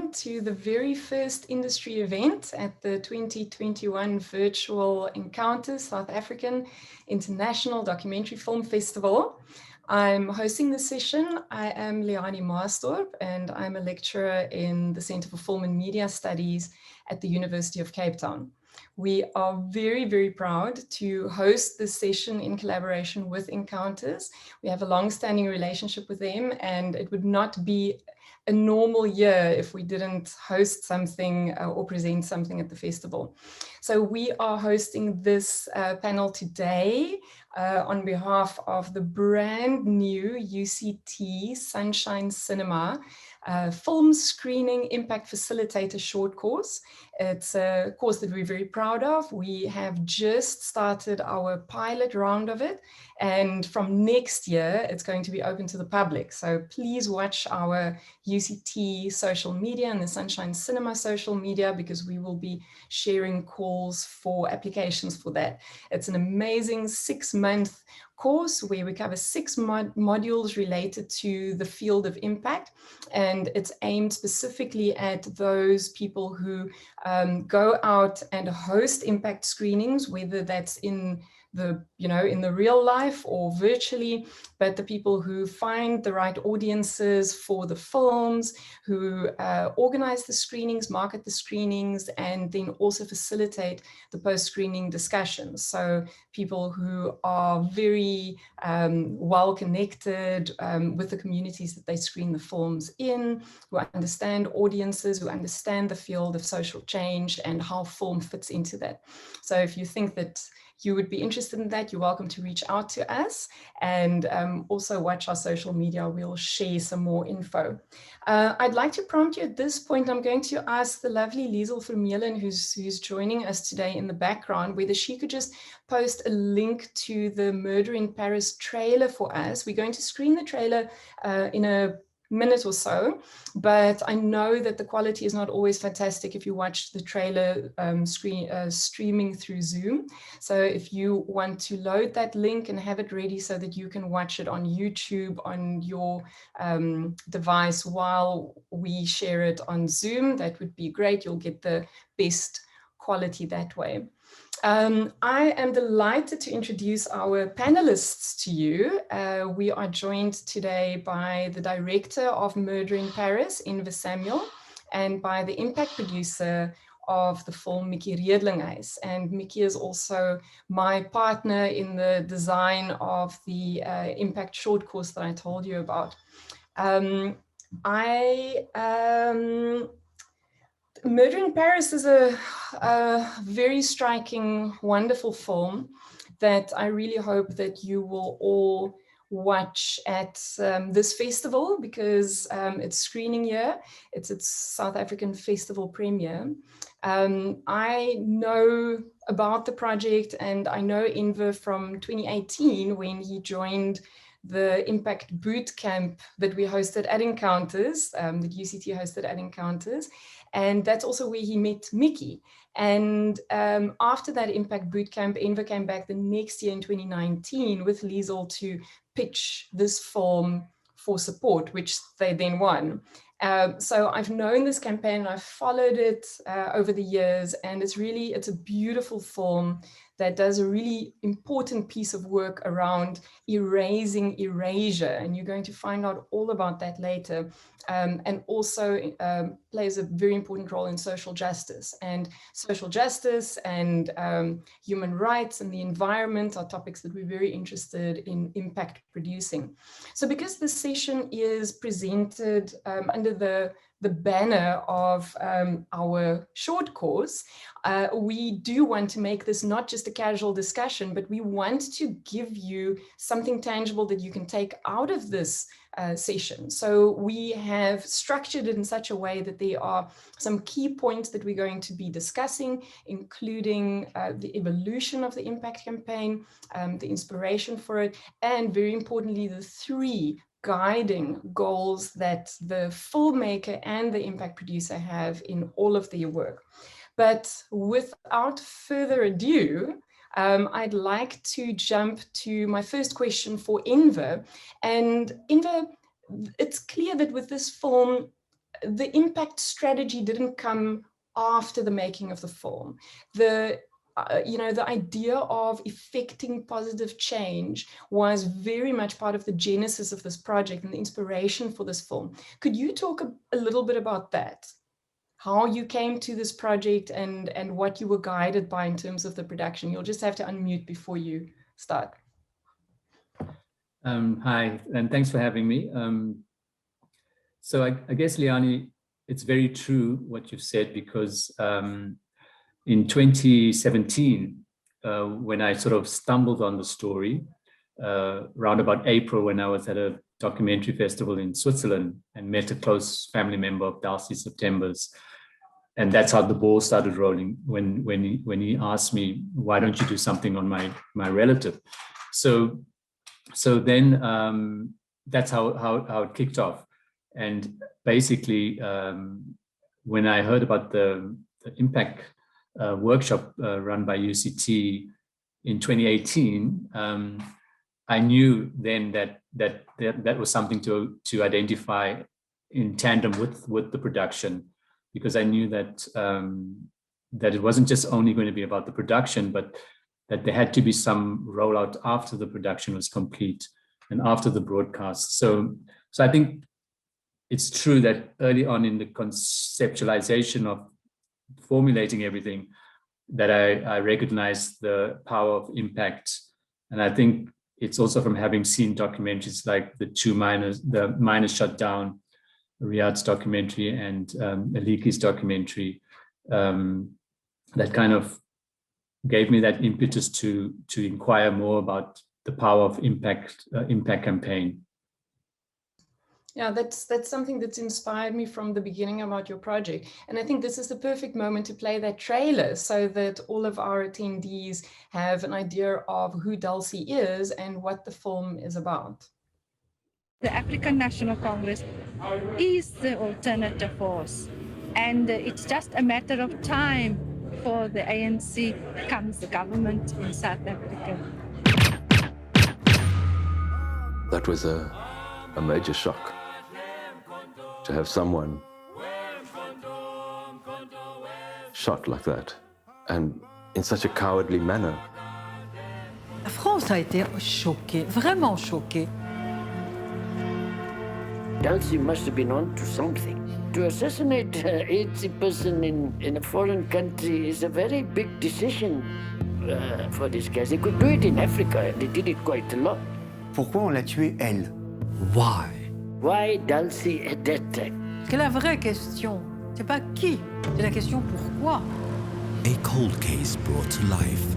welcome to the very first industry event at the 2021 Virtual Encounters South African International Documentary Film Festival. I'm hosting the session. I am Leani Maasdorp and I'm a lecturer in the Centre for Film and Media Studies at the University of Cape Town. We are very, very proud to host this session in collaboration with Encounters. We have a long-standing relationship with them, and it would not be a normal year if we didn't host something or present something at the festival. So we are hosting this panel today on behalf of the brand new UCT Sunshine Cinema film screening impact facilitator short course. It's a course that we're very proud of. We have just started our pilot round of it, and from next year it's going to be open to the public. So please watch our UCT social media and the Sunshine Cinema social media, because we will be sharing calls for applications for that. It's an amazing 6-month course where we cover 6 modules related to the field of impact, and it's aimed specifically at those people who go out and host impact screenings, whether that's in the, in the real life or virtually, but the people who find the right audiences for the films, who organize the screenings, market the screenings, and then also facilitate the post-screening discussions. So people who are very well connected with the communities that they screen the films in, who understand audiences, who understand the field of social change and how film fits into that. So if you think that you would be interested in that, you're welcome to reach out to us, and also watch our social media. We'll share some more info. I'd like to prompt you at this point. I'm going to ask the lovely Liesel Vermeulen, who's joining us today in the background, whether she could just post a link to the Murder in Paris trailer for us. We're going to screen the trailer in a minute or so, but I know that the quality is not always fantastic if you watch the trailer streaming through Zoom. So if you want to load that link and have it ready so that you can watch it on YouTube on your device while we share it on Zoom, that would be great. You'll get the best quality that way. I am delighted to introduce our panelists to you. We are joined today by the director of Murder in Paris, Inve Samuel, and by the impact producer of the film, Mickey Redlinghuis. And Mickey is also my partner in the design of the impact short course that I told you about. Murder in Paris is a very striking, wonderful film that I really hope that you will all watch at this festival, because it's screening year. It's its South African festival premiere. I know about the project, and I know Inve from 2018 when he joined the Impact Boot Camp that we hosted at Encounters, that UCT hosted at Encounters. And that's also where he met Mickey. And after that Impact Bootcamp, Inve came back the next year in 2019 with Liesel to pitch this film for support, which they then won. So I've known this campaign, I've followed it over the years, and it's a beautiful film that does a really important piece of work around erasing erasure. And you're going to find out all about that later. And also plays a very important role in social justice. And social justice and human rights and the environment are topics that we're very interested in impact producing. So because this session is presented under the banner of our short course, we do want to make this not just a casual discussion, but we want to give you something tangible that you can take out of this session. So we have structured it in such a way that there are some key points that we're going to be discussing, including the evolution of the impact campaign, the inspiration for it, and very importantly, the 3 guiding goals that the filmmaker and the impact producer have in all of their work. But without further ado, I'd like to jump to my first question for Inve. And Inve, it's clear that with this film, the impact strategy didn't come after the making of the film. The idea of effecting positive change was very much part of the genesis of this project and the inspiration for this film. Could you talk a little bit about that? How you came to this project and what you were guided by in terms of the production? You'll just have to unmute before you start. Hi, and thanks for having me. So I guess, Leonie, it's very true what you've said, because in 2017, when I sort of stumbled on the story, around about April, when I was at a documentary festival in Switzerland and met a close family member of Dulcie September's, and that's how the ball started rolling when he asked me, why don't you do something on my relative? So then that's how it kicked off. And basically, when I heard about the impact workshop run by UCT in 2018, I knew then that was something to identify in tandem with the production, because I knew that it wasn't just only going to be about the production, but that there had to be some rollout after the production was complete and after the broadcast. So I think it's true that early on in the conceptualization of formulating everything, that I recognized the power of impact. And I think it's also from having seen documentaries like the miners shut down, Riyadh's documentary and Aliki's documentary, that kind of gave me that impetus to inquire more about the power of impact campaign. Yeah, that's something that's inspired me from the beginning about your project. And I think this is the perfect moment to play that trailer so that all of our attendees have an idea of who Dulcie is and what the film is about. The African National Congress is the alternative force, and it's just a matter of time before the ANC becomes the government in South Africa. That was a major shock, to have someone shot like that, and in such a cowardly manner. La France a été choquée, vraiment choquée. Dulcie must have been on to something. To assassinate 80 person in a foreign country is a very big decision for these guys. They could do it in Africa, and they did it quite a lot. Pourquoi on l'a tuée, elle? Why? Why Dulcie at that time? Parce que la vraie question, c'est pas qui, c'est la question pourquoi. A cold case brought to life.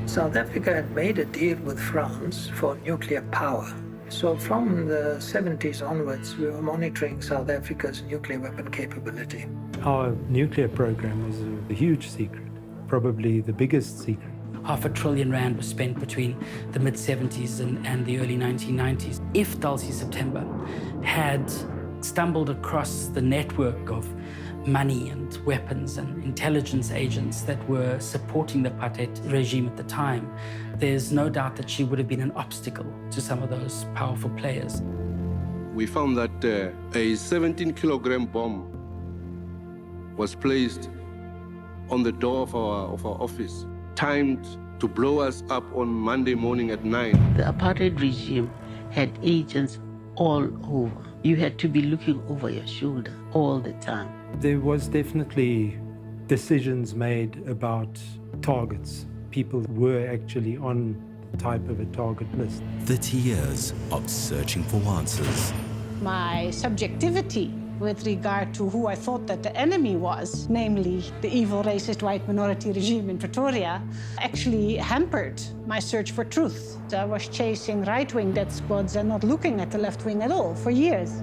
South Africa had made a deal with France for nuclear power. So from the 70s onwards, we were monitoring South Africa's nuclear weapon capability. Our nuclear program was a huge secret, probably the biggest secret. R5 trillion was spent between the mid-70s and the early 1990s. If Dulcie September had stumbled across the network of money and weapons and intelligence agents that were supporting the apartheid regime at the time, there's no doubt that she would have been an obstacle to some of those powerful players. We found that a 17-kilogram bomb was placed on the door of our office, timed to blow us up on Monday morning at 9. The apartheid regime had agents all over. You had to be looking over your shoulder all the time. There was definitely decisions made about targets. People were actually on the type of a target list. 30 years of searching for answers. My subjectivity with regard to who I thought that the enemy was, namely the evil, racist, white minority regime in Pretoria, actually hampered my search for truth. I was chasing right-wing death squads and not looking at the left wing at all for years.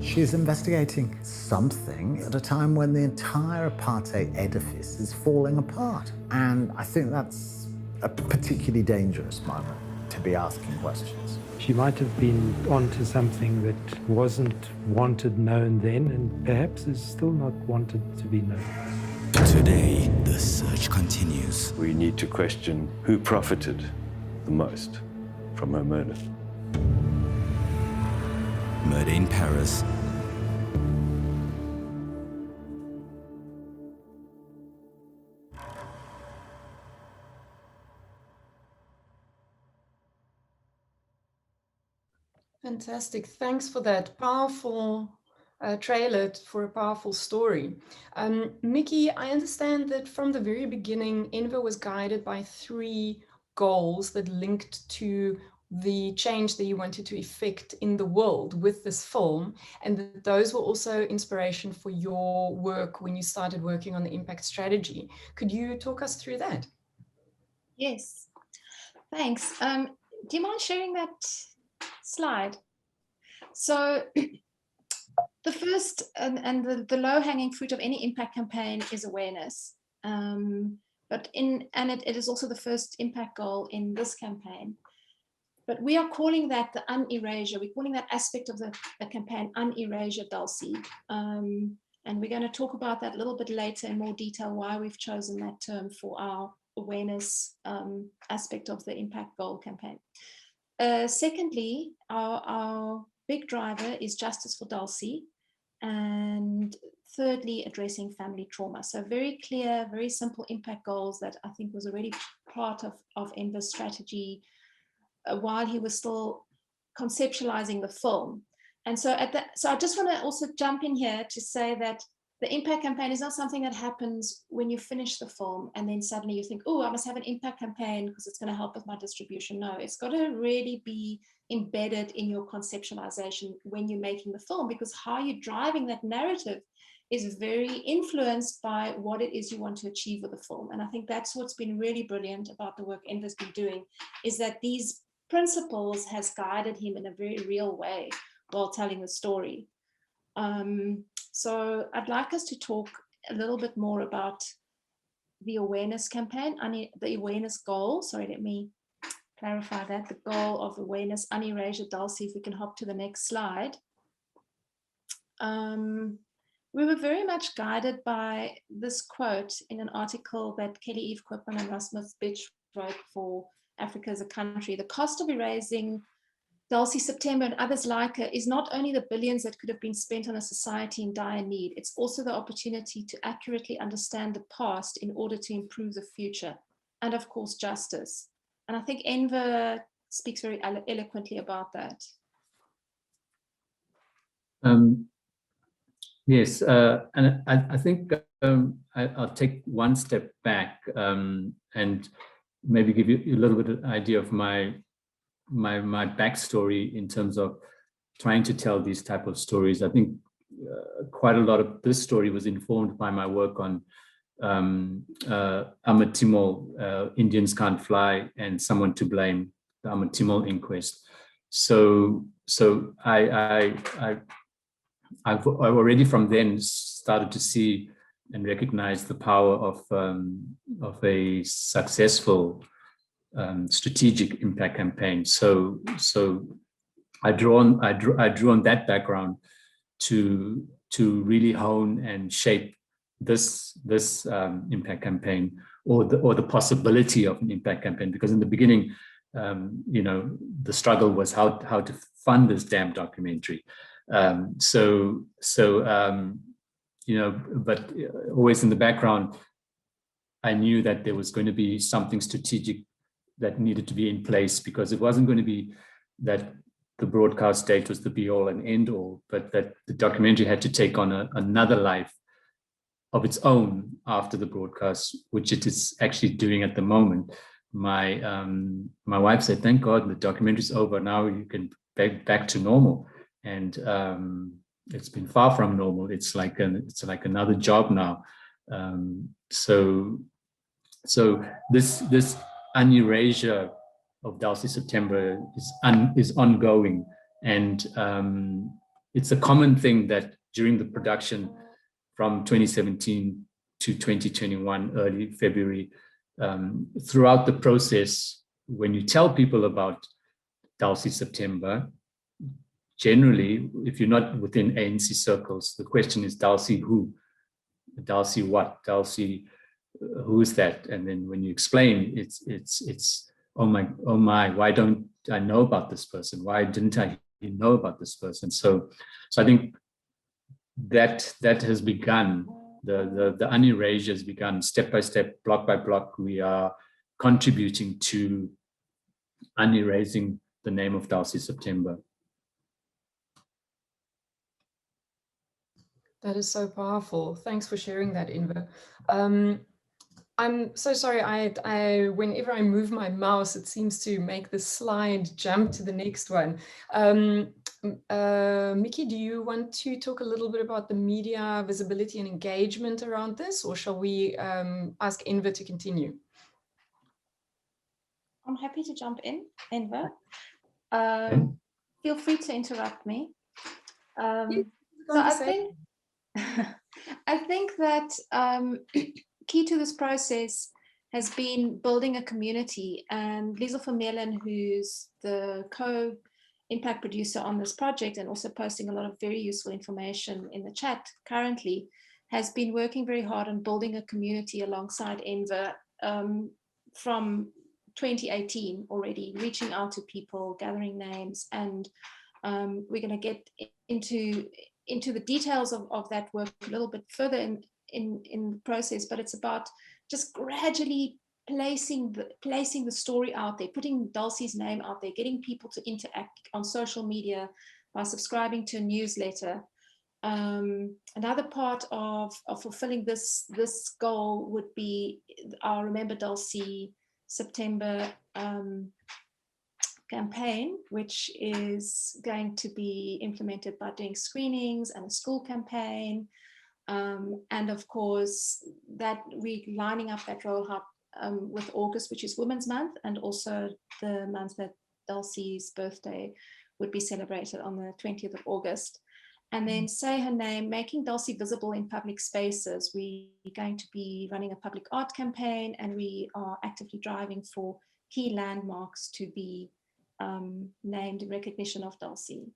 She's investigating something at a time when the entire apartheid edifice is falling apart. And I think that's a particularly dangerous moment to be asking questions. She might have been onto something that wasn't wanted known then, and perhaps is still not wanted to be known. Today, the search continues. We need to question who profited the most from her murder. Murder in Paris. Fantastic. Thanks for that powerful trailer for a powerful story. Mickey, I understand that from the very beginning, Enver was guided by 3 goals that linked to the change that you wanted to effect in the world with this film, and that those were also inspiration for your work when you started working on the impact strategy. Could you talk us through that? Yes, thanks. Do you mind sharing that slide? So the first and the low-hanging fruit of any impact campaign is awareness. It is also the first impact goal in this campaign. But we are calling that the un-erasure. We're calling that aspect of the campaign un-erasure, Dulcie. And we're going to talk about that a little bit later in more detail, why we've chosen that term for our awareness aspect of the impact goal campaign. Secondly, our big driver is justice for Dulcie. And thirdly, addressing family trauma. So very clear, very simple impact goals that I think was already part of Enver's strategy while he was still conceptualizing the film. And so so I just want to also jump in here to say that the impact campaign is not something that happens when you finish the film and then suddenly you think, oh, I must have an impact campaign because it's going to help with my distribution. No, it's got to really be embedded in your conceptualization when you're making the film, because how you're driving that narrative is very influenced by what it is you want to achieve with the film. And I think that's what's been really brilliant about the work Enver's been doing, is that these principles has guided him in a very real way while telling the story. So I'd like us to talk a little bit more about the awareness campaign, the awareness goal. Sorry, let me clarify that. The goal of awareness, un-erasure, Dulcie, if we can hop to the next slide. We were very much guided by this quote in an article that Kelly Eve Koopman and Rasmus Bitch wrote for Africa as a Country. The cost of erasing Dulcie September and others like her is not only the billions that could have been spent on a society in dire need, it's also the opportunity to accurately understand the past in order to improve the future, and of course justice. And I think Enver speaks very eloquently about that. Yes, and I think I'll take one step back and maybe give you a little bit of an idea of my backstory in terms of trying to tell these type of stories. I think quite a lot of this story was informed by my work on Ahmed Timol, Indians Can't Fly, and Someone to Blame, the Ahmed Timol inquest. So I've already from then started to see and recognize the power of a successful strategic impact campaign. So I drew on that background to really hone and shape this impact campaign, or the possibility of an impact campaign. Because in the beginning, the struggle was how to fund this damn documentary. But always in the background, I knew that there was going to be something strategic that needed to be in place, because it wasn't going to be that the broadcast date was the be all and end all, but that the documentary had to take on another life of its own after the broadcast, which it is actually doing at the moment. My wife said, "Thank God the documentary's over. Now you can back to normal." And it's been far from normal. It's like another job now. So this un-erasure of Dulcie September is ongoing, and it's a common thing that during the production from 2017 to 2021, early February, throughout the process, when you tell people about Dulcie September, generally, if you're not within ANC circles, the question is Dulcie who? Dulcie what? Dulcie, who is that? And then when you explain, it's oh my, why don't I know about this person? Why didn't I know about this person? So I think that has begun. The un-erasure has begun step by step, block by block. We are contributing to un-erasing the name of Dulcie September. That is so powerful. Thanks for sharing that, Inva. I'm so sorry, whenever I move my mouse, it seems to make the slide jump to the next one. Mickey, do you want to talk a little bit about the media visibility and engagement around this, or shall we ask Inva to continue? I'm happy to jump in, Enver. Feel free to interrupt me. So I think that key to this process has been building a community, and Liesel Vermeulen, who's the co-impact producer on this project and also posting a lot of very useful information in the chat currently, has been working very hard on building a community alongside Enver from 2018 already, reaching out to people, gathering names, and we're going to get into the details of that work a little bit further in the process, but it's about just gradually placing the story out there, putting Dulcie's name out there, getting people to interact on social media by subscribing to a newsletter. Another part of fulfilling this goal would be our Remember Dulcie September campaign, which is going to be implemented by doing screenings and a school campaign. And of course, that we're lining up that rollout with August, which is Women's Month, and also the month that Dulcie's birthday would be celebrated on the 20th of August. And then Say Her Name, making Dulcie visible in public spaces. We're going to be running a public art campaign, and we are actively driving for key landmarks to be named in recognition of Dulcie.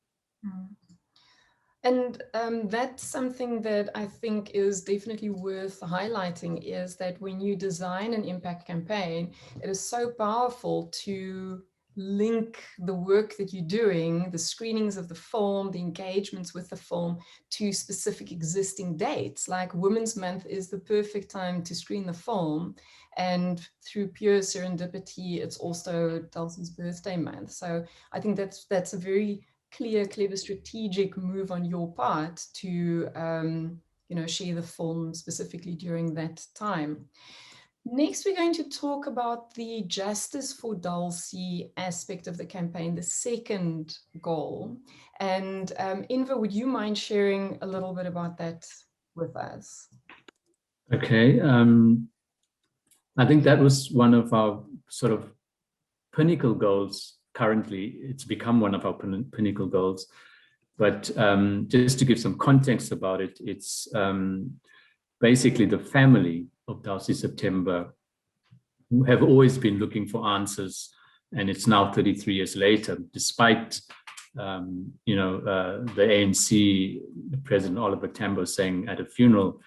And that's something that I think is definitely worth highlighting, is that when you design an impact campaign, it is so powerful to link the work that you're doing, the screenings of the form, the engagements with the form, to specific existing dates. Like Women's Month is the perfect time to screen the form, and through pure serendipity, it's also Dulcie's birthday month. So I think that's a very clever strategic move on your part to share the form specifically during that time. Next, we're going to talk about the Justice for Dulcie aspect of the campaign, the second goal. And Inva, would you mind sharing a little bit about that with us? Okay. I think that was one of our sort of pinnacle goals. Currently, it's become one of our pinnacle goals. But just to give some context about it, it's basically the family of Dulcie September who have always been looking for answers, and it's now 33 years later, despite the ANC, President Oliver Tambo saying at a funeral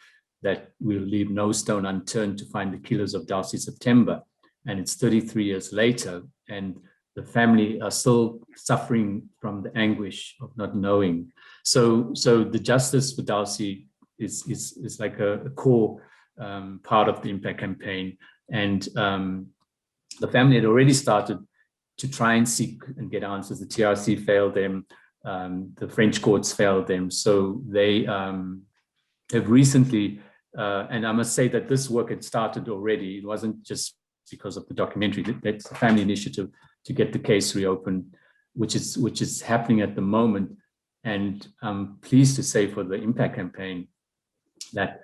that we'll leave no stone unturned to find the killers of Dulcie September. And it's 33 years later, and the family are still suffering from the anguish of not knowing. So the Justice for Dulcie is like a core part of the impact campaign. And the family had already started to try and seek and get answers. The TRC failed them, the French courts failed them. So they have recently, and I must say that this work had started already. It wasn't just because of the documentary. That's a family initiative to get the case reopened, which is happening at the moment. And I'm pleased to say for the impact campaign that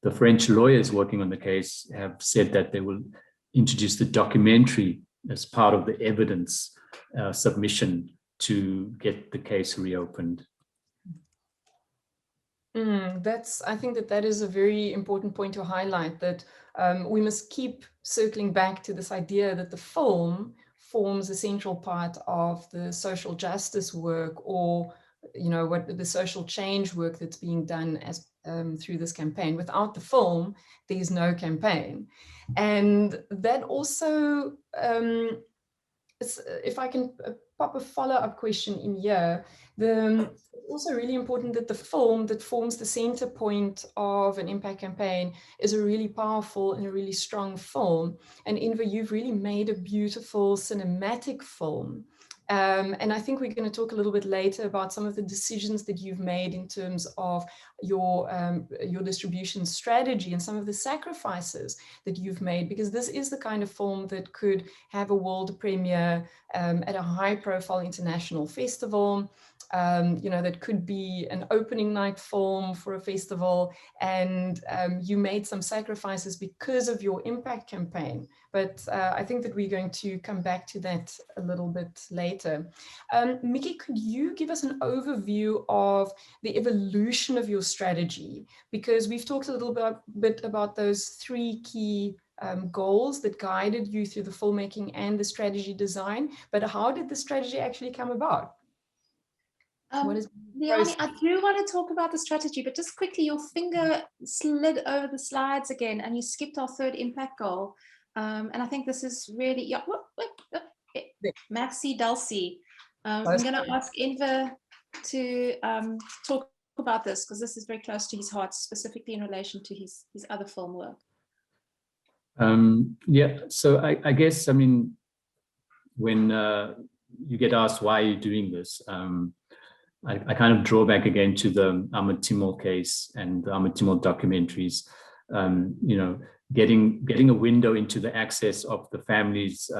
the French lawyers working on the case have said that they will introduce the documentary as part of the evidence submission to get the case reopened. I think that is a very important point to highlight, that we must keep circling back to this idea that the film forms a central part of the social justice work, or what the social change work that's being done as through this campaign. Without the film, there's no campaign. And that also, if I can pop a follow-up question in here, it's also really important that the film that forms the center point of an impact campaign is a really powerful and a really strong film. And Inva, you've really made a beautiful cinematic film. And I think we're going to talk a little bit later about some of the decisions that you've made in terms of your distribution strategy and some of the sacrifices that you've made, because this is the kind of film that could have a world premiere at a high-profile international festival. That could be an opening night film for a festival, and you made some sacrifices because of your impact campaign. But I think that we're going to come back to that a little bit later. Mickey, could you give us an overview of the evolution of your strategy? Because we've talked a little bit about those three key goals that guided you through the filmmaking and the strategy design, but how did the strategy actually come about? Leonie, I do want to talk about the strategy, but just quickly, your finger slid over the slides again and you skipped our third impact goal. And I think this is really, yeah, merci, Dulcie. I'm going to ask Enver to talk about this, because this is very close to his heart, specifically in relation to his other film work. Yeah, so I guess, I mean, when you get asked why you're doing this, I kind of draw back again to the Ahmed Timol case and the Ahmed Timol documentaries. Getting a window into the access of the family's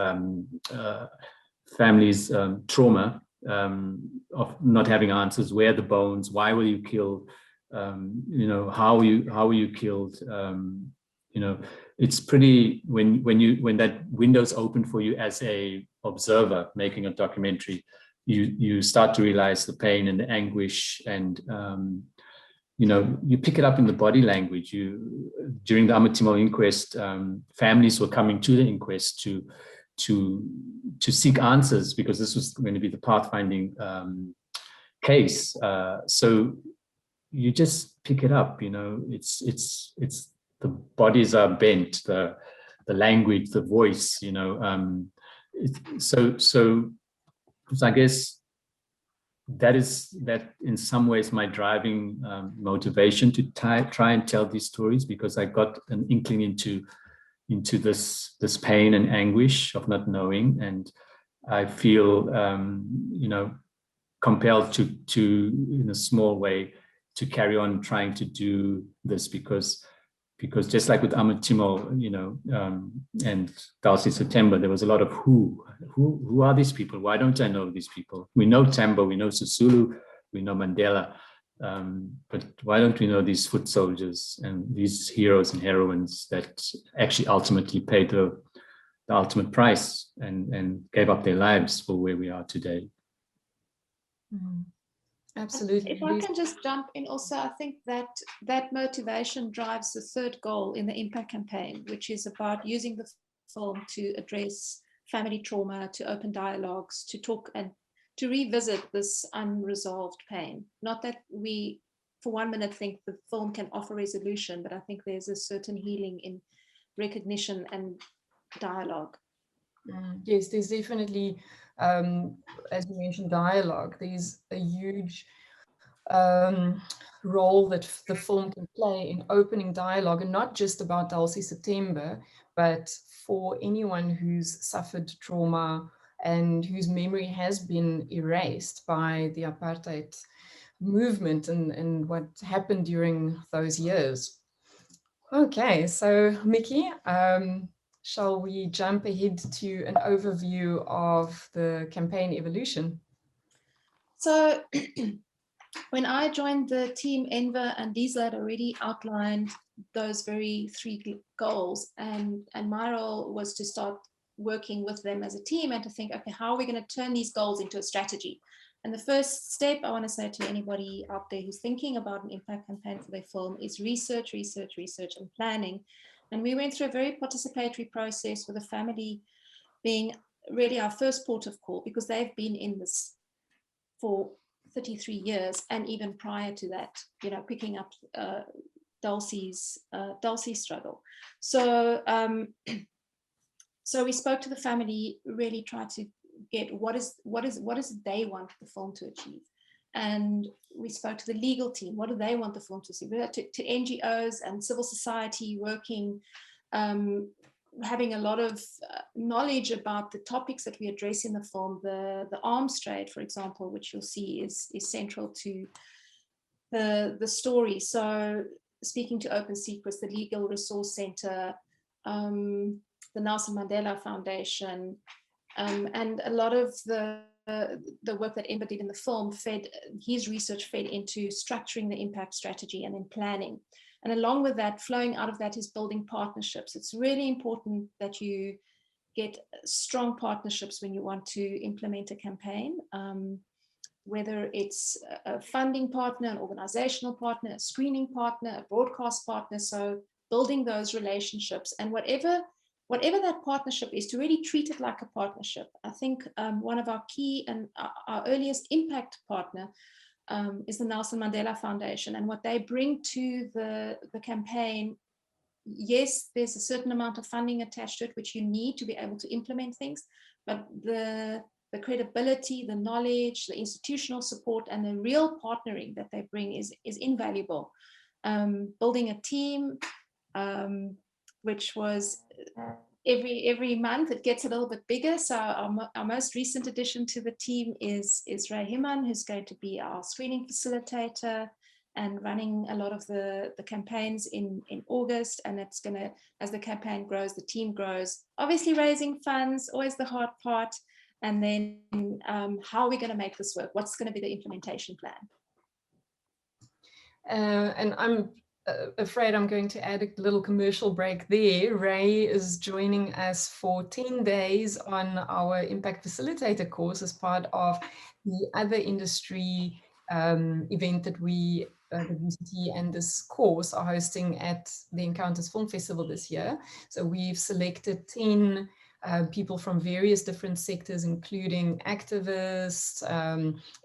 trauma of not having answers. Where are the bones? Why were you killed? How were you killed? It's pretty, when that window's open for you as a observer making a documentary, you start to realize the pain and the anguish, and you pick it up in the body language. During the Ahmed Timol inquest, families were coming to the inquest to seek answers, because this was going to be the pathfinding case. So you just pick it up. It's the bodies are bent, the language, the voice. So I guess that in some ways my driving motivation to try and tell these stories, because I got an inkling into this pain and anguish of not knowing, and I feel compelled to in a small way to carry on trying to do this, because just like with Ahmed Timol, and Dulcie September, there was a lot of who are these people? Why don't I know these people? We know Tambo, we know Sisulu, we know Mandela, but why don't we know these foot soldiers and these heroes and heroines that actually ultimately paid the ultimate price and gave up their lives for where we are today? Absolutely. If I can just jump in also, I think that motivation drives the third goal in the impact campaign, which is about using the film to address family trauma, to open dialogues, to talk and to revisit this unresolved pain. Not that we, for 1 minute, think the film can offer resolution, but I think there's a certain healing in recognition and dialogue. Yes, there's definitely, as you mentioned, dialogue. There's a huge role that the film can play in opening dialogue, and not just about Dulcie September, but for anyone who's suffered trauma and whose memory has been erased by the apartheid movement and what happened during those years. Okay, so Mickey, shall we jump ahead to an overview of the campaign evolution? So when I joined the team, Enver and Liesl had already outlined those very three goals, and my role was to start working with them as a team and to think, okay, how are we going to turn these goals into a strategy? And the first step I want to say to anybody out there who's thinking about an impact campaign for their film is research, research, research, and planning. And we went through a very participatory process, with the family being really our first port of call, because they've been in this for 33 years, and even prior to that, picking up Dulcie's struggle. So so we spoke to the family, really tried to get what is they want the film to achieve. And we spoke to the legal team. What do they want the film to see? To NGOs and civil society working having a lot of knowledge about the topics that we address in the film. The arms trade, for example, which you'll see is central to the story. So speaking to Open Secrets, the Legal Resource Center, the Nelson Mandela Foundation, and a lot of the work that Ember did in the film his research fed into structuring the impact strategy and then planning. And along with that, flowing out of that is building partnerships. It's really important that you get strong partnerships when you want to implement a campaign, whether it's a funding partner, an organizational partner, a screening partner, a broadcast partner. So building those relationships, and whatever that partnership is, to really treat it like a partnership. I think one of our key and our earliest impact partner is the Nelson Mandela Foundation, and what they bring to the campaign. Yes, there's a certain amount of funding attached to it, which you need to be able to implement things, but the credibility, the knowledge, the institutional support, and the real partnering that they bring is invaluable. Building a team, which was every month it gets a little bit bigger. So our most recent addition to the team is Ray Himan, who's going to be our screening facilitator and running a lot of the campaigns in August. And it's going to, as the campaign grows, the team grows. Obviously raising funds, always the hard part. And then how are we going to make this work? What's going to be the implementation plan? And I'm afraid I'm going to add a little commercial break there. Ray is joining us for 10 days on our Impact Facilitator course as part of the other industry event that we, the UCT and this course are hosting at the Encounters Film Festival this year. So we've selected 10 people from various different sectors, including activists,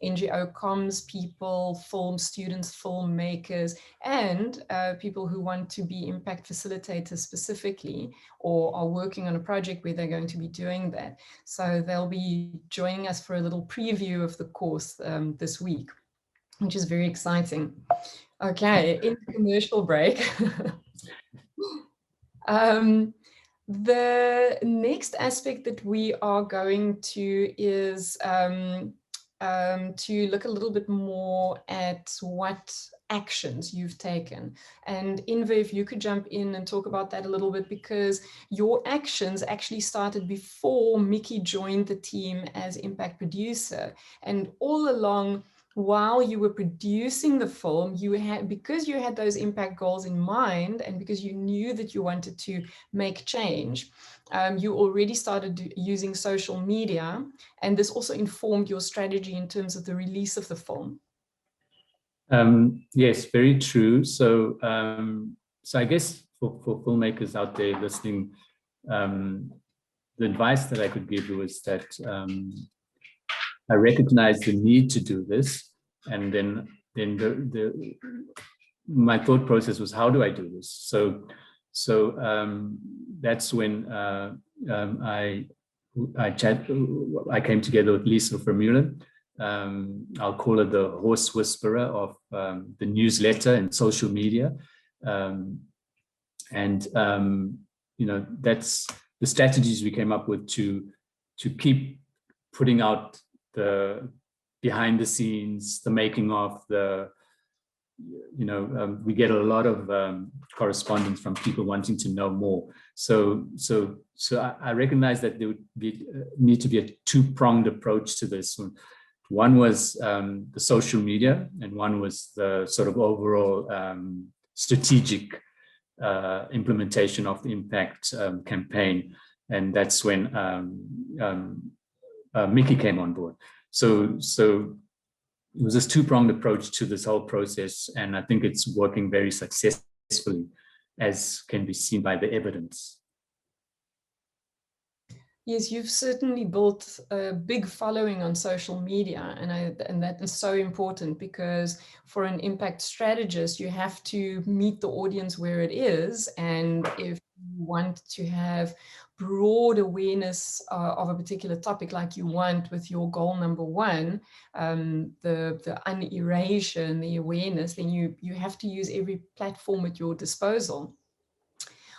NGO comms people, film students, filmmakers, and people who want to be impact facilitators specifically, or are working on a project where they're going to be doing that. So they'll be joining us for a little preview of the course this week, which is very exciting. Okay, in the commercial break. The next aspect that we are going to is to look a little bit more at what actions you've taken. And Inve, if you could jump in and talk about that a little bit, because your actions actually started before Mickey joined the team as impact producer. And all along, while you were producing the film, because you had those impact goals in mind, and because you knew that you wanted to make change, you already started using social media, and this also informed your strategy in terms of the release of the film. Yes, very true. So, so I guess for filmmakers out there listening, the advice that I could give was that I recognized the need to do this, and then my thought process was, how do I do this? So that's when I came together with Lisa Vermeulen. I'll call her the horse whisperer of the newsletter and social media, you know, that's the strategies we came up with to keep putting out the behind the scenes, the making of, the, you know, we get a lot of correspondence from people wanting to know more. So I recognize that there would need to be a two-pronged approach to this. One was the social media, and one was the sort of overall strategic implementation of the impact campaign. And that's when Mickey came on board. So it was this two-pronged approach to this whole process, and I think it's working very successfully, as can be seen by the evidence. Yes, you've certainly built a big following on social media, and that is so important, because for an impact strategist, you have to meet the audience where it is, and if you want to have broad awareness of a particular topic, like you want with your goal number one, the unerasure and the awareness, then you have to use every platform at your disposal.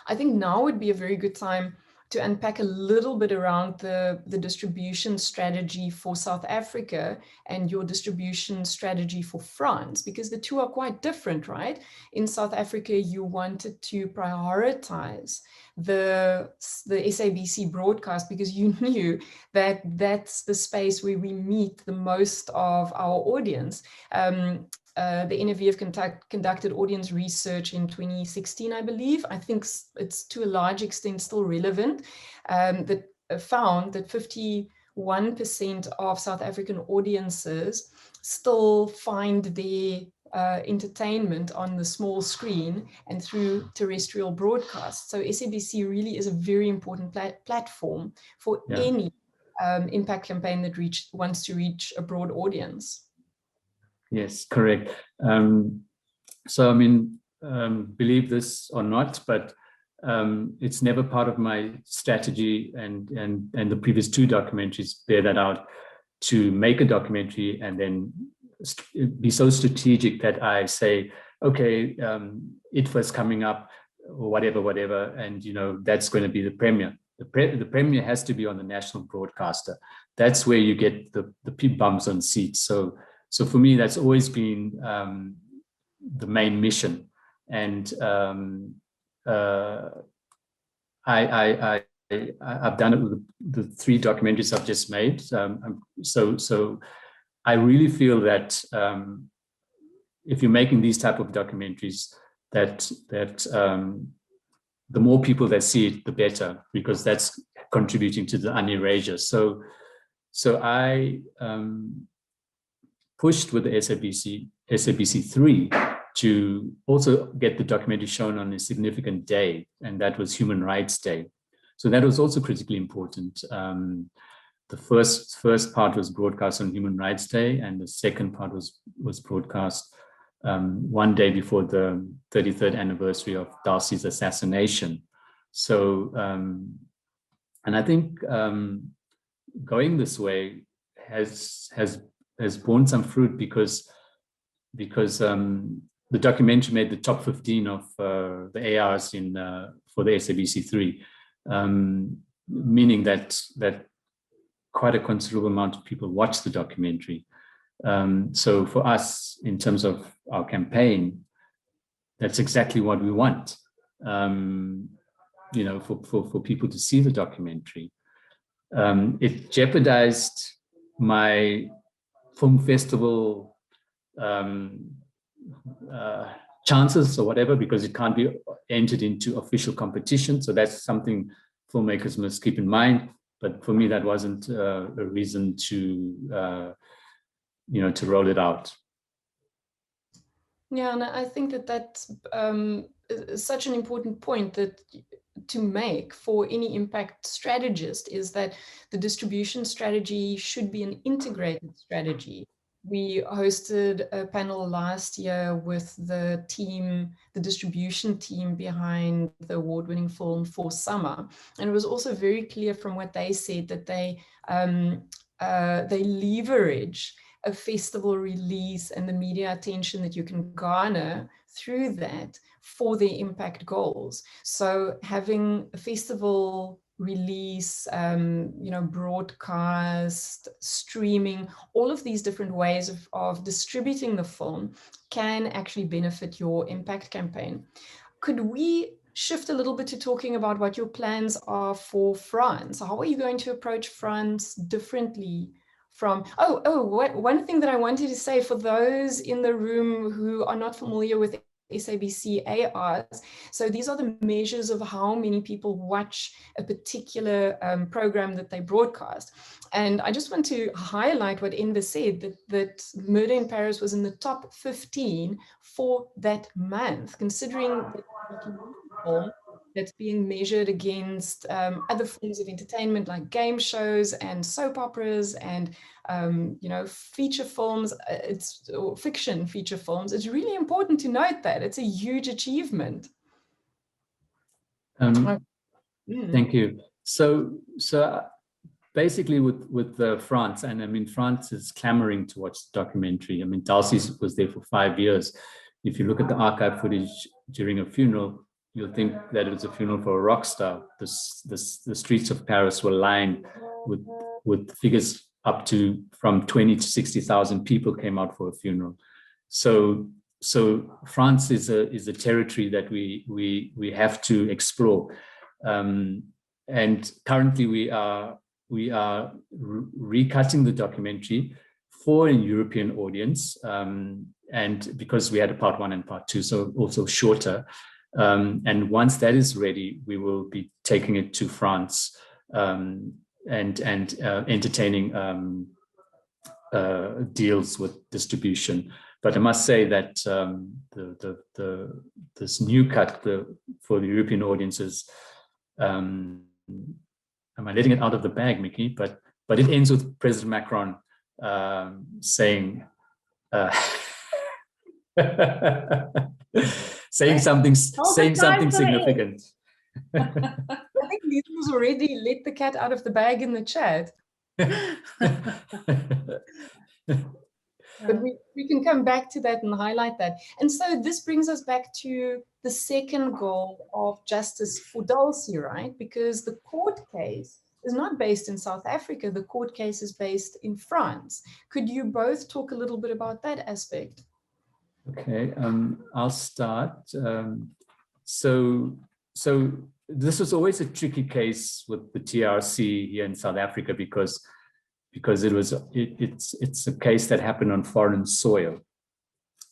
I think now would be a very good time to unpack a little bit around the distribution strategy for South Africa and your distribution strategy for France, because the two are quite different, right? In South Africa, you wanted to prioritize the SABC broadcast because you knew that that's the space where we meet the most of our audience. The NFV have conducted audience research in 2016, I believe. I think it's to a large extent still relevant, that found that 51% of South African audiences still find their entertainment on the small screen and through terrestrial broadcasts. So SABC really is a very important platform for any impact campaign that wants to reach a broad audience. Yes, correct. So, I mean, believe this or not, but it's never part of my strategy, and the previous two documentaries bear that out, to make a documentary and then be so strategic that I say, okay, ITFA's coming up, or whatever, and that's going to be the premiere. The premiere has to be on the national broadcaster. That's where you get the bums on seats. So for me, that's always been the main mission, and I've done it with the 3 documentaries I've just made. So I really feel that if you're making these type of documentaries, that the more people that see it, the better, because that's contributing to the un-erasure. So I pushed with the SABC3 to also get the documentary shown on a significant day, and that was Human Rights Day. So that was also critically important. The first part was broadcast on Human Rights Day, and the second part was broadcast one day before the 33rd anniversary of Dulcie's assassination. So, and I think going this way has borne some fruit, because the documentary made the top 15 of the ARs for the SABC3, meaning that quite a considerable amount of people watched the documentary. So for us, in terms of our campaign, that's exactly what we want. For people to see the documentary. It jeopardized my film festival chances or whatever, because it can't be entered into official competition. So that's something filmmakers must keep in mind. But for me, that wasn't a reason to roll it out. Yeah, and I think that's such an important point to make for any impact strategist, is that the distribution strategy should be an integrated strategy. We hosted a panel last year with the distribution team behind the award-winning film For Summer, and it was also very clear from what they said that they leverage a festival release and the media attention that you can garner through that for their impact goals. So having a festival release, broadcast, streaming, all of these different ways of distributing the film can actually benefit your impact campaign. Could we shift a little bit to talking about what your plans are for France? How are you going to approach France differently from, one thing that I wanted to say for those in the room who are not familiar with SABC ARs. So these are the measures of how many people watch a particular program that they broadcast. And I just want to highlight what Enver said, that Murder in Paris was in the top 15 for that month, considering the that's being measured against other forms of entertainment like game shows and soap operas and feature films, or fiction feature films. It's really important to note that it's a huge achievement. Thank you. So basically with France, and I mean, France is clamoring to watch the documentary. I mean, Dulcie was there for 5 years. If you look at the archive footage during a funeral, you'll think that it was a funeral for a rock star. The streets of Paris were lined with figures up to from 20 to 60,000 people came out for a funeral. So France is a territory that we have to explore, and currently we are recutting the documentary for a European audience, and because we had a part 1 and part 2, so also shorter. And once that is ready, we will be taking it to France and entertaining deals with distribution. But I must say that this new cut for the European audiences, am I letting it out of the bag, Mickey? But it ends with President Macron saying saying something significant. I think Lisa was already let the cat out of the bag in the chat. But we can come back to that and highlight that. And so this brings us back to the second goal of justice for Dulcie, right? Because the court case is not based in South Africa. The court case is based in France. Could you both talk a little bit about that aspect? Okay, I'll start. So this was always a tricky case with the TRC here in South Africa because it's a case that happened on foreign soil.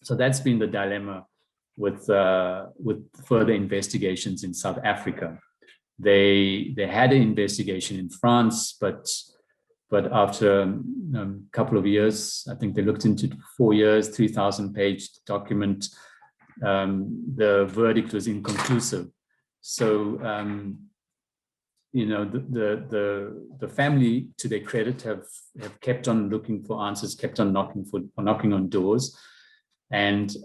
So that's been the dilemma with further investigations in South Africa. They had an investigation in France, but after a couple of years, I think they looked into 4 years, 3,000-page document, the verdict was inconclusive. So the family, to their credit, have kept on looking for answers, kept on knocking on doors, and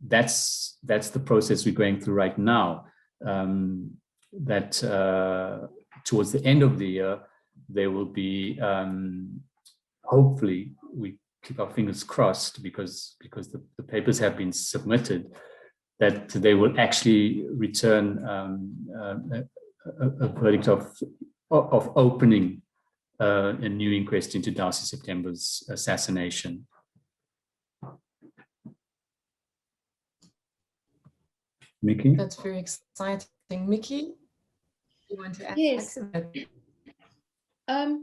that's the process we're going through right now. That towards the end of the year, there will be, hopefully, we keep our fingers crossed because the papers have been submitted, that they will actually return a verdict of opening a new inquest into Dulcie September's assassination. Mickey? That's very exciting. Mickey, you want to add? Yes. To that? I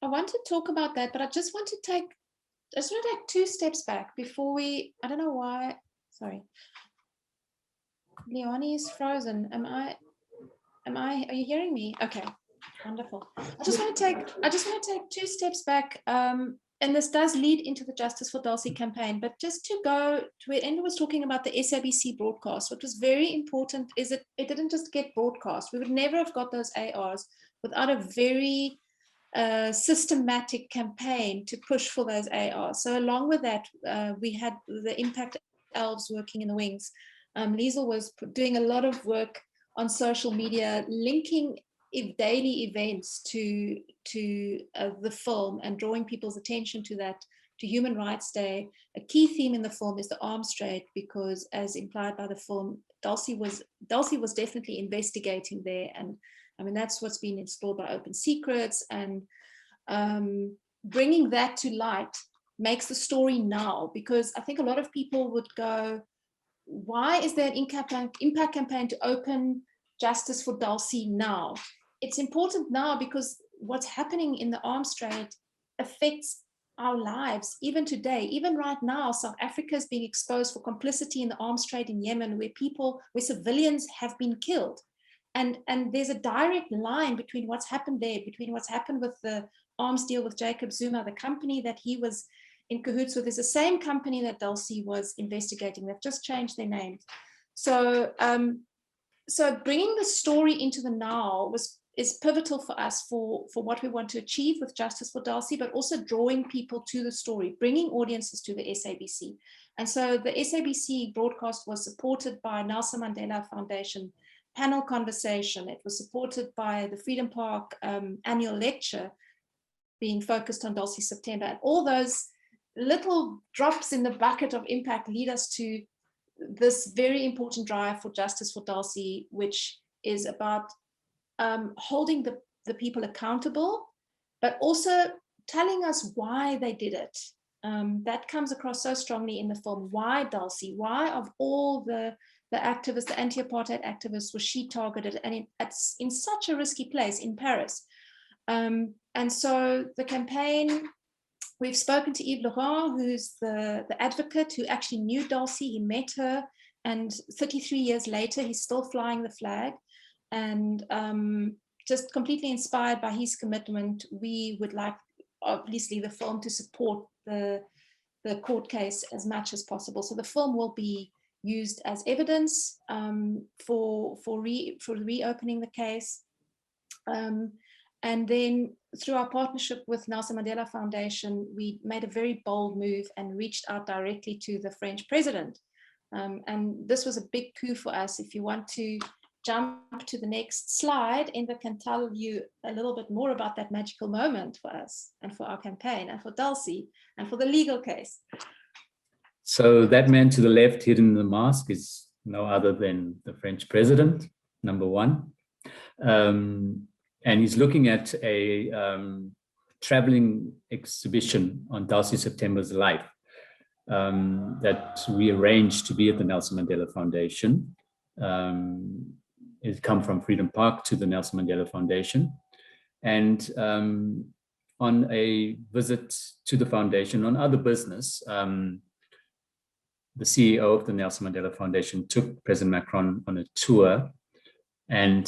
want to talk about that, but I just want to take 2 steps back before we, I don't know why, sorry. Leonie is frozen. Are you hearing me? Okay, wonderful. I just want to take 2 steps back, and this does lead into the Justice for Dulcie campaign, but just to go to where Enda was talking about the SABC broadcast, what was very important is that it didn't just get broadcast. We would never have got those ARs without a very systematic campaign to push for those ARs. So along with that, we had the Impact Elves working in the wings. Liesel was doing a lot of work on social media, linking daily events to the film and drawing people's attention to that, to Human Rights Day. A key theme in the film is the arms trade, because as implied by the film, Dulcie was definitely investigating there. And I mean, that's what's been explored by Open Secrets, and bringing that to light makes the story now, because I think a lot of people would go, why is there an impact campaign to open justice for Dulcie now? It's important now because what's happening in the arms trade affects our lives even today. Even right now, South Africa is being exposed for complicity in the arms trade in Yemen, where civilians have been killed. And there's a direct line between what's happened there, between what's happened with the arms deal with Jacob Zuma, the company that he was in cahoots with, is the same company that Dulcie was investigating. They've just changed their names. So bringing the story into the now is pivotal for us for what we want to achieve with Justice for Dulcie, but also drawing people to the story, bringing audiences to the SABC. And so the SABC broadcast was supported by Nelson Mandela Foundation panel conversation. It was supported by the Freedom Park annual lecture being focused on Dulcie September. And all those little drops in the bucket of impact lead us to this very important drive for justice for Dulcie, which is about holding the people accountable, but also telling us why they did it. That comes across so strongly in the film. Why Dulcie? Why, of all the activists, the anti-apartheid activists, was she targeted, and it's in such a risky place in Paris? And so the campaign, we've spoken to Yves Laurent, who's the advocate who actually knew Dulcie. He met her, and 33 years later, he's still flying the flag. And just completely inspired by his commitment, we would like, obviously, the film to support the court case as much as possible. So the film will be used as evidence for reopening the case. And then through our partnership with Nelson Mandela Foundation, we made a very bold move and reached out directly to the French president. And this was a big coup for us. If you want to jump to the next slide, Enver can tell you a little bit more about that magical moment for us and for our campaign and for Dulcie and for the legal case. So that man to the left hidden in the mask is no other than the French president, number one. And he's looking at a traveling exhibition on Dulcie September's life that we arranged to be at the Nelson Mandela Foundation. It come from Freedom Park to the Nelson Mandela Foundation. And on a visit to the foundation, on other business, the CEO of the Nelson Mandela Foundation took President Macron on a tour, and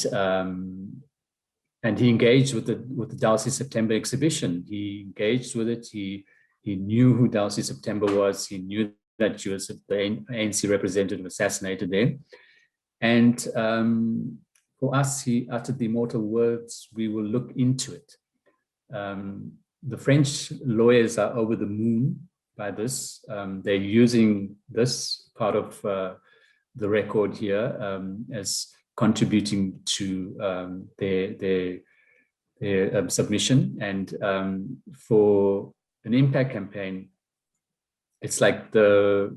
he engaged with the Dulcie September exhibition. He engaged with it. He knew who Dulcie September was. He knew that she was the ANC representative assassinated there. And for us, he uttered the immortal words, "We will look into it." The French lawyers are over the moon by this. They're using this part of the record here as contributing to their submission. And for an impact campaign, it's like the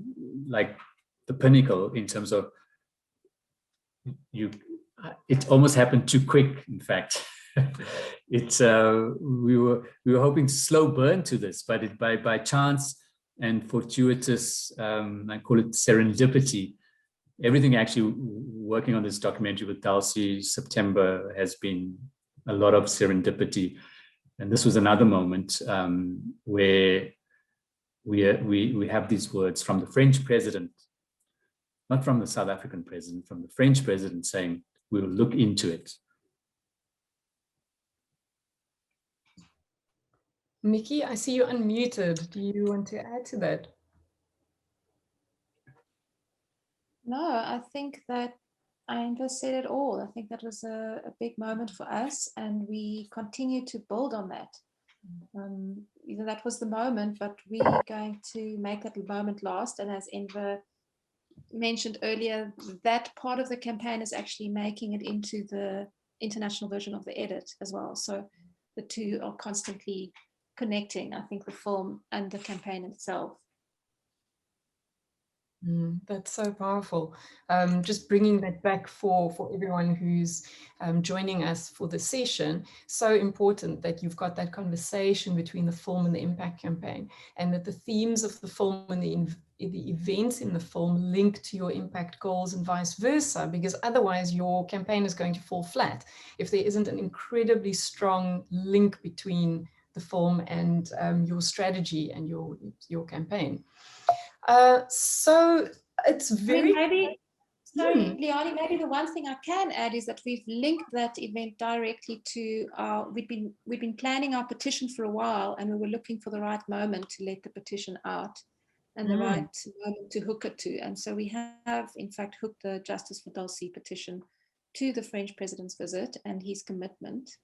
pinnacle in terms of it almost happened too quick, in fact. We were hoping to slow burn to this, but by chance and fortuitous, I call it serendipity, everything actually working on this documentary with Dulcie September has been a lot of serendipity. And this was another moment where we have these words from the French president, not from the South African president, from the French president saying, "We will look into it." Mickey, I see you unmuted. Do you want to add to that? No, I think that Enver said it all. I think that was a big moment for us, and we continue to build on that. That was the moment, but we're going to make that moment last. And as Enver mentioned earlier, that part of the campaign is actually making it into the international version of the edit as well. So the two are constantly connecting, I think, the film and the campaign itself. That's so powerful. Just bringing that back for everyone who's joining us for the session. So important that you've got that conversation between the film and the impact campaign, and that the themes of the film and the events in the film link to your impact goals and vice versa, because otherwise your campaign is going to fall flat if there isn't an incredibly strong link between the film and your strategy and your campaign. So it's very... Liani, maybe the one thing I can add is that we've linked that event directly to we've been planning our petition for a while, and we were looking for the right moment to let the petition out and the right moment to hook it to. And so we have, in fact, hooked the Justice for Dulcie petition to the French president's visit and his commitment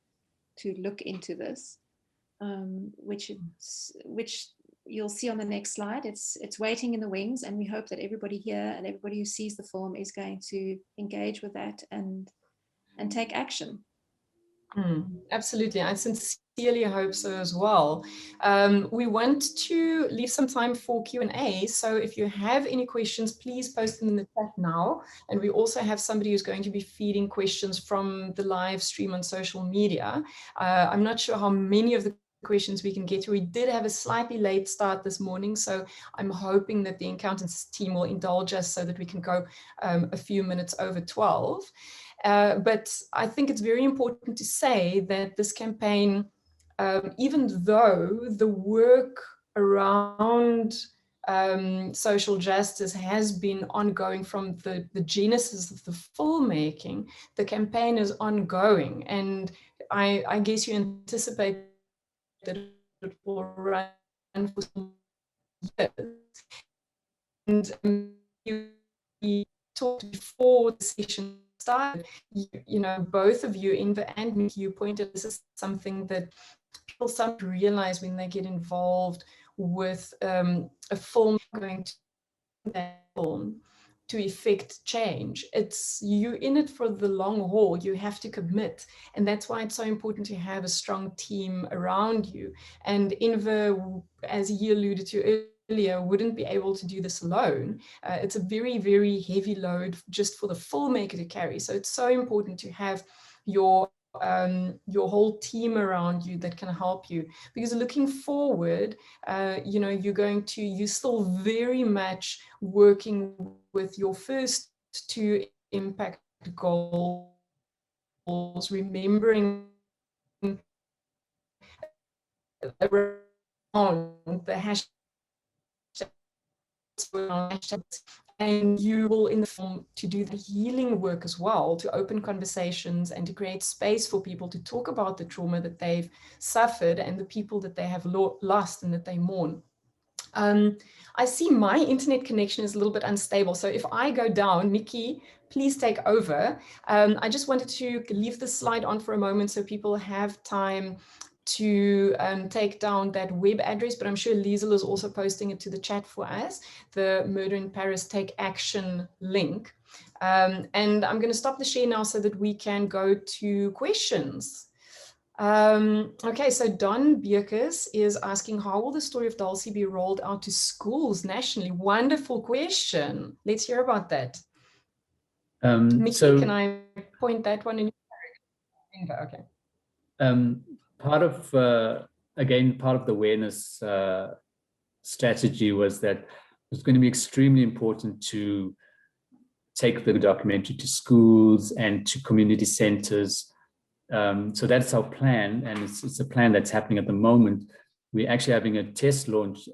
to look into this, which you'll see on the next slide. It's waiting in the wings, and we hope that everybody here and everybody who sees the film is going to engage with that and take action. Absolutely. I sincerely sincerely hope so as well. We want to leave some time for Q&A, so if you have any questions, please post them in the chat now. And we also have somebody who's going to be feeding questions from the live stream on social media. I'm not sure how many of the questions we can get to. We did have a slightly late start this morning, so I'm hoping that the accountants team will indulge us so that we can go a few minutes over 12. But I think it's very important to say that this campaign, even though the work around social justice has been ongoing from the genesis of the filmmaking, the campaign is ongoing. And I guess you anticipate that it will run for some years. And we talked before the session started, you know, both of you, Enver and Mickey, you pointed this is something that people sometimes realize when they get involved with a film going to that film to effect change. It's you in it for the long haul. You have to commit, and that's why it's so important to have a strong team around you. And Enver, as he alluded to earlier, wouldn't be able to do this alone. It's a very, very heavy load just for the filmmaker to carry. So it's so important to have your whole team around you that can help you, because looking forward, you know, you're still very much working with your first two impact goals, remembering around the hashtag, and you will in the film to do the healing work as well, to open conversations and to create space for people to talk about the trauma that they've suffered and the people that they have lost and that they mourn. I see my internet connection is a little bit unstable, so if I go down, Mickey, please take over. I just wanted to leave the slide on for a moment so people have time to take down that web address, but I'm sure Liesel is also posting it to the chat for us, the Murder in Paris Take Action link. And I'm going to stop the share now so that we can go to questions. Okay, so Don Bierkes is asking, how will the story of Dulcie be rolled out to schools nationally? Wonderful question. Let's hear about that. Mickey, can I point that one in? Okay. Part of, again, part of the awareness strategy was that it was going to be extremely important to take the documentary to schools and to community centers. So that's our plan, and it's a plan that's happening at the moment. We're actually having a test launch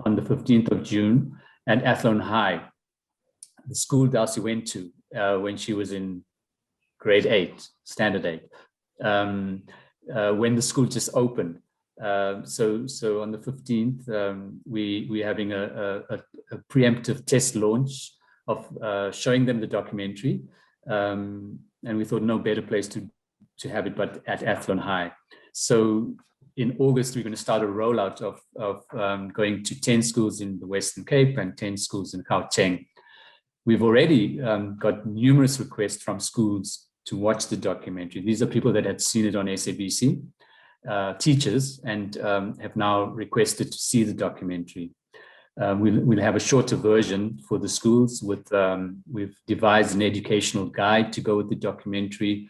on the 15th of June at Athlone High, the school Dulcie went to when she was in grade 8, standard 8. When the school just opened. So on the 15th, we're having a preemptive test launch of showing them the documentary. And we thought no better place to have it but at Athlone High. So in August, we're going to start a rollout of going to 10 schools in the Western Cape and 10 schools in Gauteng. We've already got numerous requests from schools to watch the documentary. These are people that had seen it on SABC, teachers, and have now requested to see the documentary. We'll have a shorter version for the schools. We've devised an educational guide to go with the documentary,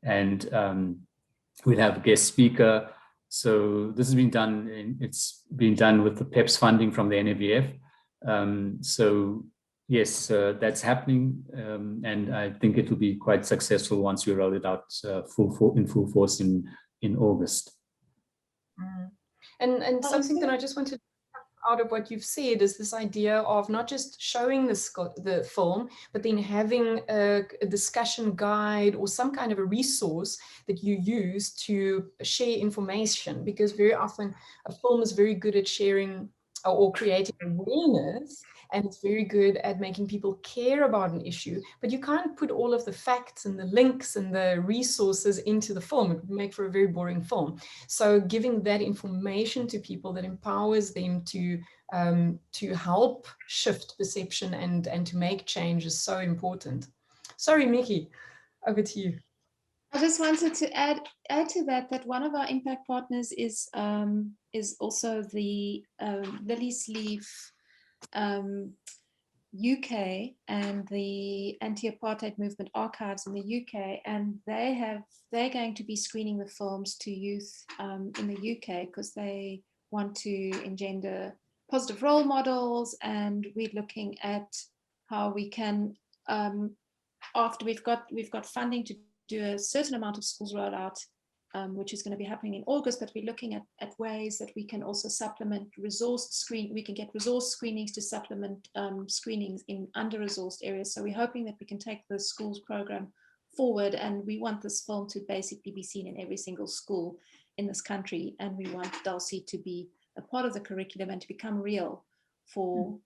and we'll have a guest speaker. So this has been done. It's been done with the PEPS funding from the NAVF. So yes, that's happening, and I think it will be quite successful once we roll it out in full force in August. And something that I just wanted out of what you've said is this idea of not just showing the film, but then having a discussion guide or some kind of a resource that you use to share information, because very often a film is very good at sharing or creating awareness, and it's very good at making people care about an issue, but you can't put all of the facts and the links and the resources into the film. It would make for a very boring film. So giving that information to people that empowers them to help shift perception and to make change is so important. Sorry, Mickey, over to you. I just wanted to add to that one of our impact partners is also the Lily Sleeve UK and the anti-apartheid movement archives in the UK, and they're going to be screening the films to youth in the UK because they want to engender positive role models, and we're looking at how we can after we've got funding to do a certain amount of schools rollout, which is going to be happening in August, but we're looking at ways that we can also supplement we can get resource screenings to supplement screenings in under-resourced areas. So we're hoping that we can take the schools program forward, and we want this film to basically be seen in every single school in this country, and we want Dulcie to be a part of the curriculum and to become real for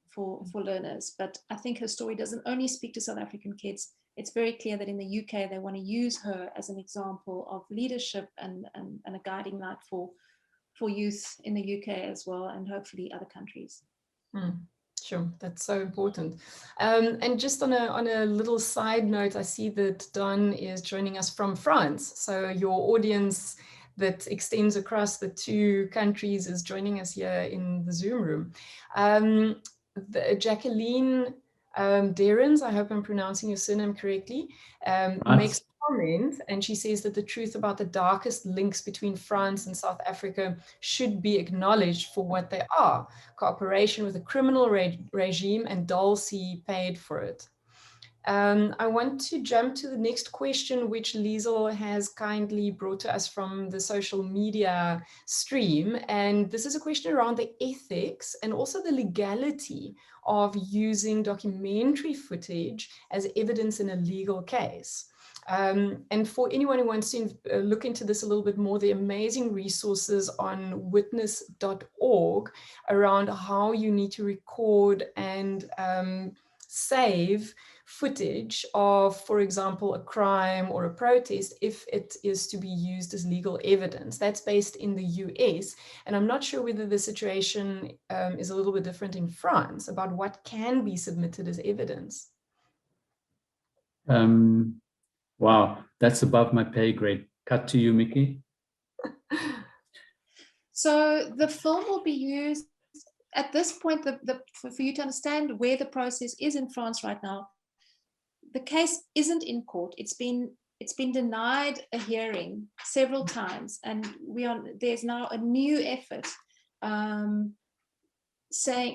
learners. But I think her story doesn't only speak to South African kids. It's very clear that in the UK, they want to use her as an example of leadership and a guiding light for youth in the UK as well, and hopefully other countries. Sure, that's so important. And just on a little side note, I see that Don is joining us from France. So your audience that extends across the two countries is joining us here in the Zoom room. Jacqueline Derens, I hope I'm pronouncing your surname correctly, makes a comment, and she says that the truth about the darkest links between France and South Africa should be acknowledged for what they are: cooperation with a criminal regime, and Dulcie paid for it. I want to jump to the next question, which Liesel has kindly brought to us from the social media stream. And this is a question around the ethics and also the legality of using documentary footage as evidence in a legal case. And for anyone who wants to look into this a little bit more, there are amazing resources on witness.org around how you need to record and save footage of, for example, a crime or a protest if it is to be used as legal evidence. That's based in the US. And I'm not sure whether the situation is a little bit different in France about what can be submitted as evidence. Wow, that's above my pay grade. Cut to you, Mickey. So the film will be used at this point, for you to understand where the process is in France right now. The case isn't in court. It's been denied a hearing several times, and there's now a new effort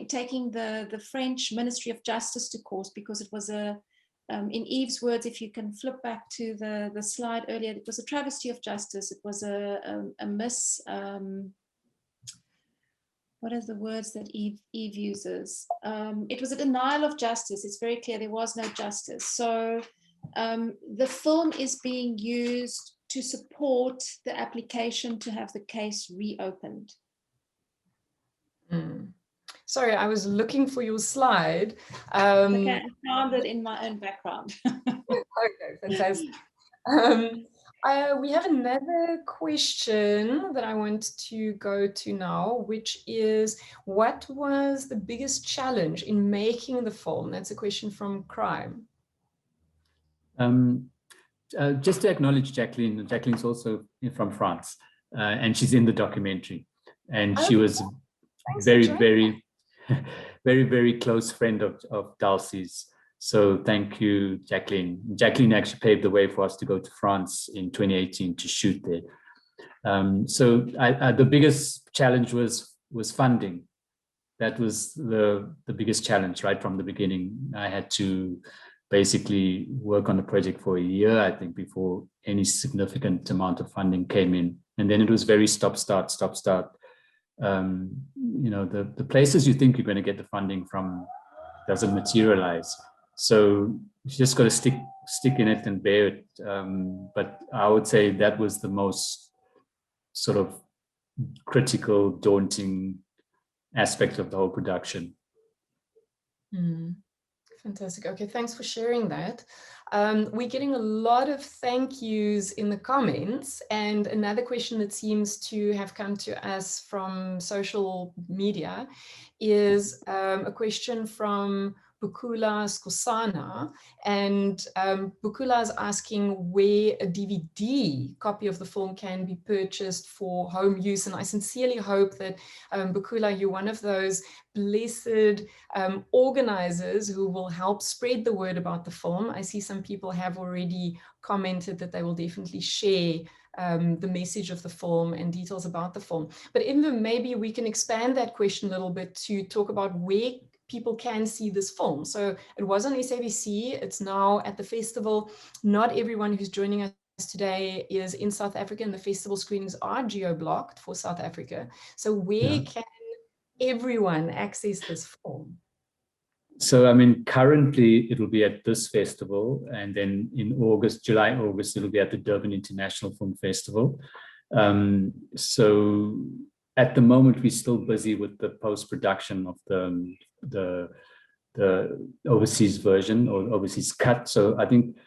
taking the French Ministry of Justice to court, because it was in Eve's words, if you can flip back to the slide earlier, it was a travesty of justice. It was what are the words that Eve uses? It was a denial of justice. It's very clear there was no justice. So the film is being used to support the application to have the case reopened. Sorry, I was looking for your slide. Okay, I found it in my own background. Okay, fantastic. We have another question that I want to go to now, which is, what was the biggest challenge in making the film? That's a question from Crime. Just to acknowledge Jacqueline. Jacqueline's also from France, and she's in the documentary. And she was very, very close friend of Dulcie's. So thank you, Jacqueline. Jacqueline actually paved the way for us to go to France in 2018 to shoot there. So the biggest challenge was funding. That was the biggest challenge right from the beginning. I had to basically work on the project for a year, I think, before any significant amount of funding came in. And then it was very stop, start. The places you think you're going to get the funding from doesn't materialize. So you just got to stick in it and bear it. But I would say that was the most sort of critical, daunting aspect of the whole production. Fantastic. Okay, thanks for sharing that. We're getting a lot of thank yous in the comments, and another question that seems to have come to us from social media is a question from Bukula Skosana, and Bukula is asking where a DVD copy of the film can be purchased for home use. And I sincerely hope that, Bukula, you're one of those blessed organizers who will help spread the word about the film. I see some people have already commented that they will definitely share the message of the film and details about the film. But even maybe we can expand that question a little bit to talk about where people can see this film. So it was on SABC, it's now at the festival. Not everyone who's joining us today is in South Africa, and the festival screenings are geo-blocked for South Africa. So where can everyone access this film? So, I mean, currently it'll be at this festival, and then in August, July, August, it'll be at the Durban International Film Festival. So at the moment, we're still busy with the post-production of the overseas version or overseas cut. So I think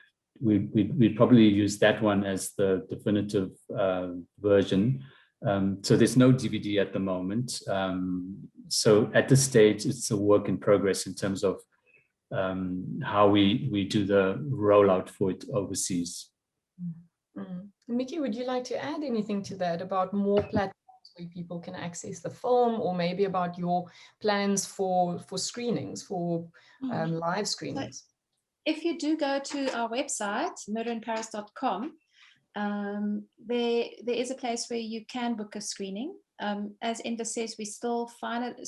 we'd probably use that one as the definitive version. So there's no DVD at the moment. So at this stage, it's a work in progress in terms of how we do the rollout for it overseas. Mickey, would you like to add anything to that about more platforms where people can access the film, or maybe about your plans for screenings, for live screenings? So if you do go to our website, murderinparis.com, there is a place where you can book a screening. As Enver says, we're still finalizing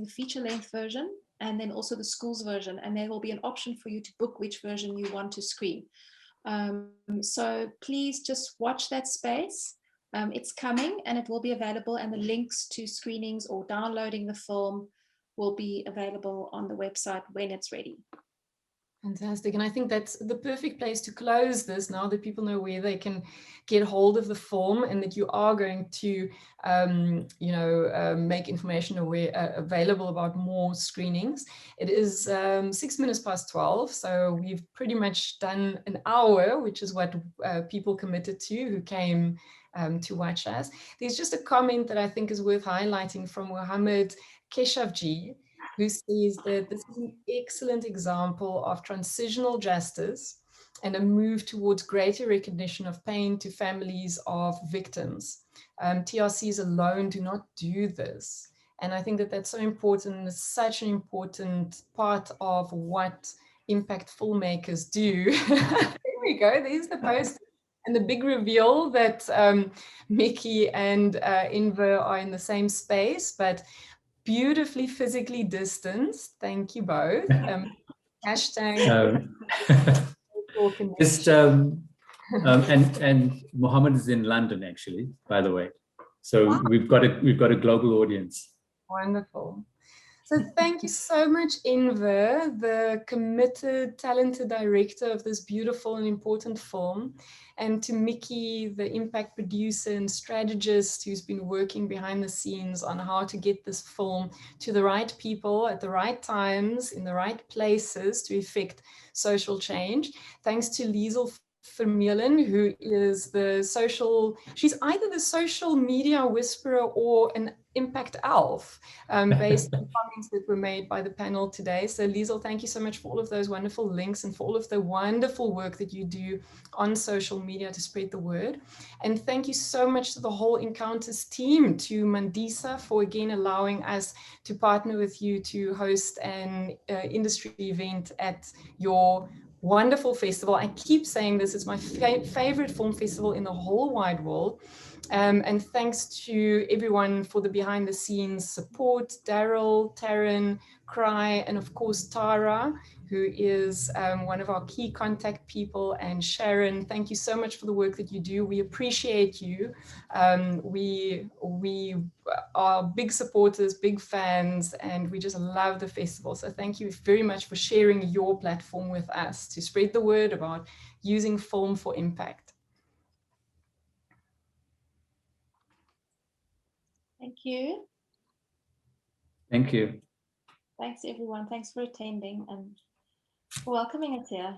the feature-length version and then also the schools version, and there will be an option for you to book which version you want to screen. So please just watch that space. It's coming and it will be available, and the links to screenings or downloading the film will be available on the website when it's ready. Fantastic. And I think that's the perfect place to close this, now that people know where they can get hold of the film, and that you are going to, make information available about more screenings. It is 6 minutes past 12. So we've pretty much done an hour, which is what people committed to who came to watch us. There's just a comment that I think is worth highlighting from Mohammed Keshavji, who says that this is an excellent example of transitional justice and a move towards greater recognition of pain to families of victims. TRCs alone do not do this. And I think that that's so important. It's such an important part of what impact filmmakers do. There we go, there's the post. And the big reveal that Mickey and Enver are in the same space, but beautifully physically distanced. Thank you both. Hashtag. And Mohammed is in London, actually, by the way. So we've got a global audience. Wonderful. So thank you so much, Enver, the committed, talented director of this beautiful and important film, and to Mickey, the impact producer and strategist who's been working behind the scenes on how to get this film to the right people at the right times, in the right places to effect social change. Thanks to Liesel Vermeulen, who is she's either the social media whisperer or an impact elf, based on comments that were made by the panel today. So Liesel, thank you so much for all of those wonderful links and for all of the wonderful work that you do on social media to spread the word. And thank you so much to the whole Encounters team, to Mandisa for again allowing us to partner with you to host an industry event at your wonderful festival. I keep saying this is my favorite film festival in the whole wide world. And thanks to everyone for the behind the scenes support, Daryl, Taryn, Cry, and of course Tara, who is one of our key contact people, and Sharon. Thank you so much for the work that you do. We appreciate you. We are big supporters, big fans, and we just love the festival. So thank you very much for sharing your platform with us to spread the word about using film for impact. Thank you. Thank you. Thanks, everyone. Thanks for attending and for welcoming us here.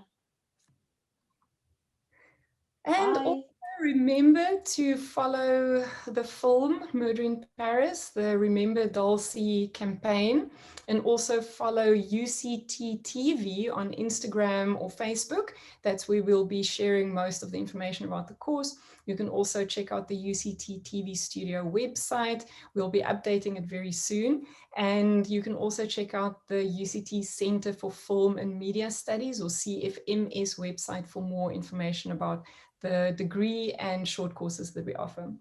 And remember to follow the film Murder in Paris, the Remember Dulcie campaign, and also follow UCT TV on Instagram or Facebook. That's where we'll be sharing most of the information about the course. You can also check out the UCT TV Studio website. We'll be updating it very soon. And you can also check out the UCT Center for Film and Media Studies, or CFMS website, for more information about the degree and short courses that we offer.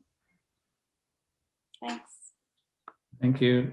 Thanks. Thank you.